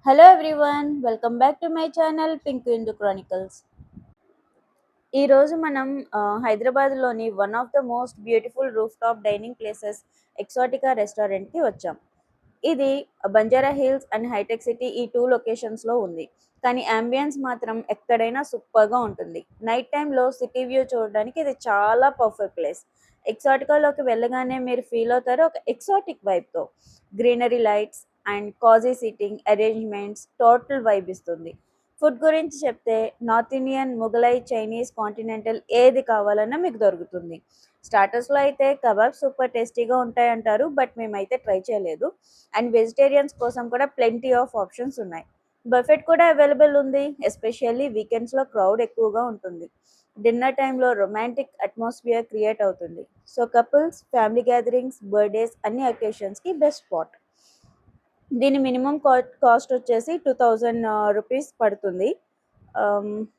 Hello everyone, welcome back to my channel Pink Hindu Chronicles. ఈ రోజు మనం హైదరాబాద్లోని one of the most beautiful roof top dining places Exotica రెస్టారెంట్కి వచ్చాం. ఇది Banjara hills and hitech city ఈ టూ లొకేషన్స్లో ఉంది. కానీ అంబియన్స్ మాత్రం ఎక్కడైనా సూపర్గా ఉంటుంది. నైట్ టైంలో సిటీ వ్యూ చూడడానికి ఇది చాలా పర్ఫెక్ట్ ప్లేస్. ఎక్సాటికాలోకి వెళ్ళగానే మీరు ఫీల్ అవుతారు ఒక ఎక్సాటిక్ వైబ్తో. Greenery lights and cozy seating arrangements total vibe ఇస్తుంది. ఫుడ్ గురించి చెప్తే north Indian, Mughlai, Chinese, continental ఏది కావాలన్నా మీకు దొరుకుతుంది. స్టార్టర్స్లో అయితే కబాబ్ సూపర్ టేస్టీగా ఉంటాయంటారు, బట్ మేమైతే ట్రై చేయలేదు. అండ్ వెజిటేరియన్స్ కోసం కూడా ప్లెంటీ ఆఫ్ ఆప్షన్స్ ఉన్నాయి. బఫెట్ కూడా అవైలబుల్ ఉంది, ఎస్పెషల్లీ వీకెండ్స్లో క్రౌడ్ ఎక్కువగా ఉంటుంది. డిన్నర్ టైంలో రొమాంటిక్ అట్మాస్ఫియర్ క్రియేట్ అవుతుంది. So couples, family gatherings, birthdays అన్ని అకేషన్స్కి బెస్ట్ స్పాట్. దీని మినిమం కాస్ట్ వచ్చేసి 2000 రూపీస్ పడుతుంది.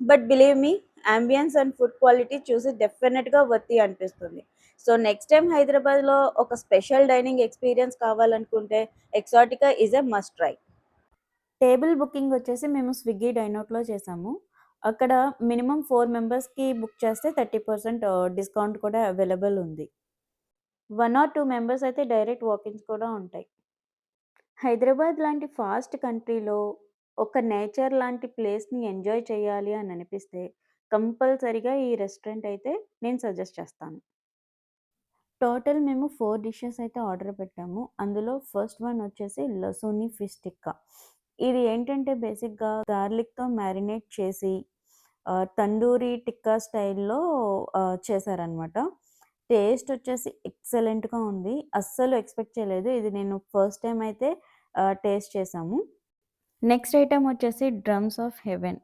But believe me, ambience and food quality చూసి డెఫినెట్గా వర్తి అనిపిస్తుంది. సో నెక్స్ట్ టైం హైదరాబాద్లో ఒక స్పెషల్ డైనింగ్ ఎక్స్పీరియన్స్ కావాలనుకుంటే Exotica is a must try. Table booking వచ్చేసి మేము స్విగ్గీ డైనౌట్లో చేసాము. అక్కడ మినిమం 4 మెంబర్స్కి బుక్ చేస్తే 30% డిస్కౌంట్ కూడా అవైలబుల్ ఉంది. 1 ఆర్ 2 మెంబర్స్ అయితే డైరెక్ట్ వాకిన్స్ కూడా ఉంటాయి. హైదరాబాద్ లాంటి ఫాస్ట్ కంట్రీలో ఒక నేచర్ లాంటి ప్లేస్‌ని ఎంజాయ్ చేయాలి అని అనిపిస్తే కంపల్సరీగా ఈ రెస్టారెంట్ అయితే నేను సజెస్ట్ చేస్తాను. టోటల్ మేము 4 డిషెస్ అయితే ఆర్డర్ పెట్టాము. అందులో ఫస్ట్ వన్ వచ్చేసి లసూని ఫిష్ టిక్కా. ఇది ఏంటంటే బేసిక్‌గా గార్లిక్‌తో మ్యారినేట్ చేసి తందూరి టిక్కా స్టైల్‌లో చేశారనమాట. టేస్ట్ వచ్చేసి ఎక్సలెంట్‌గా ఉంది. అస్సలు ఎక్స్‌పెక్ట్ చేయలేదు. ఇది నేను ఫస్ట్ టైమ్ అయితే టేస్ట్ చేశాము. నెక్స్ట్ ఐటెమ్ వచ్చేసి డ్రమ్స్ ఆఫ్ హెవెన్.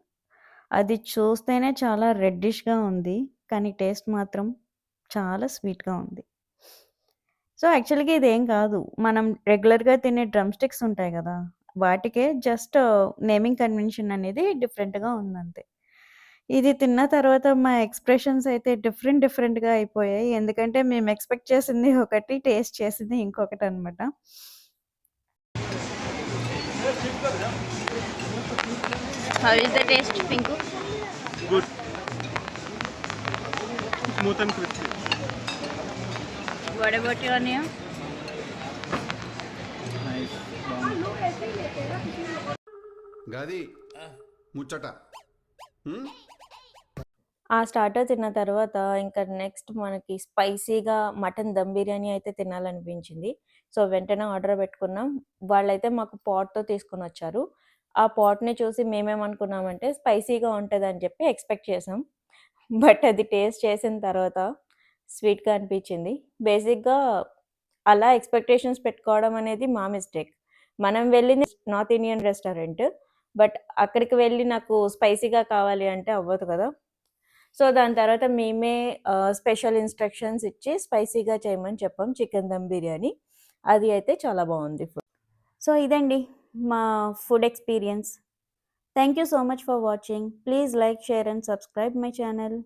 అది చూస్తేనే చాలా రెడ్డిష్‌గా ఉంది. కానీ టేస్ట్ మాత్రం చాలా స్వీట్‌గా ఉంది. సో, యాక్చువల్‌గా ఇదేం కాదు. మనం రెగ్యులర్‌గా తినే డ్రమ్ స్టిక్స్ ఉంటాయి గదా! వాటికే జస్ట్ నేమింగ్ కన్వెన్షన్ అనేది డిఫరెంట్‌గా ఉందంతే. ఇది తిన్న తర్వాత మా ఎక్స్‌ప్రెషన్స్ అయితే డిఫరెంట్‌గా అయిపోయాయి. ఎందుకంటే మేము ఎక్స్‌పెక్ట్ చేసింది ఒకటి, టేస్ట్ చేసింది ఇంకొకటనమాట. How is the taste, Pinku? Good. Smooth and crispy. What about you, Anya? Nice. గది ముచ్చట ఆ స్టార్టర్ తిన్న తర్వాత ఇంకా నెక్స్ట్ మనకి స్పైసీగా మటన్ దమ్ బిర్యానీ అయితే తినాలనిపించింది. సో, వెంటనే ఆర్డర్ పెట్టుకున్నాం. వాళ్ళైతే మాకు పాట్‌తో తీసుకొనొచ్చారు. ఆ పాట్‌ని చూసి మేమేమనుకున్నామంటే స్పైసీగా ఉంటదని చెప్పి ఎక్స్‌పెక్ట్ చేసాం. బట్ అది టేస్ట్ చేసిన తర్వాత స్వీట్‌గా అనిపించింది. బేసిక్‌గా అలా ఎక్స్‌పెక్టేషన్స్ పెట్టుకోవడం అనేది మా మిస్టేక్. మనం వెళ్ళింది నార్త్ ఇండియన్ రెస్టారెంట్. బట్ అక్కడికి వెళ్ళి నాకు స్పైసీగా కావాలి అంటే అవ్వదు కదా! సో, దాని తర్వాత మేమే స్పెషల్ ఇన్‌స్ట్రక్షన్స్ ఇచ్చి స్పైసీగా చేయమని చెప్పాం చికెన్ దమ్ బిర్యానీ. అది అయితే చాలా బావుంది ఫుడ్. సో, ఇదండి మా food experience. Thank you so much for watching. Please like, share and subscribe my channel.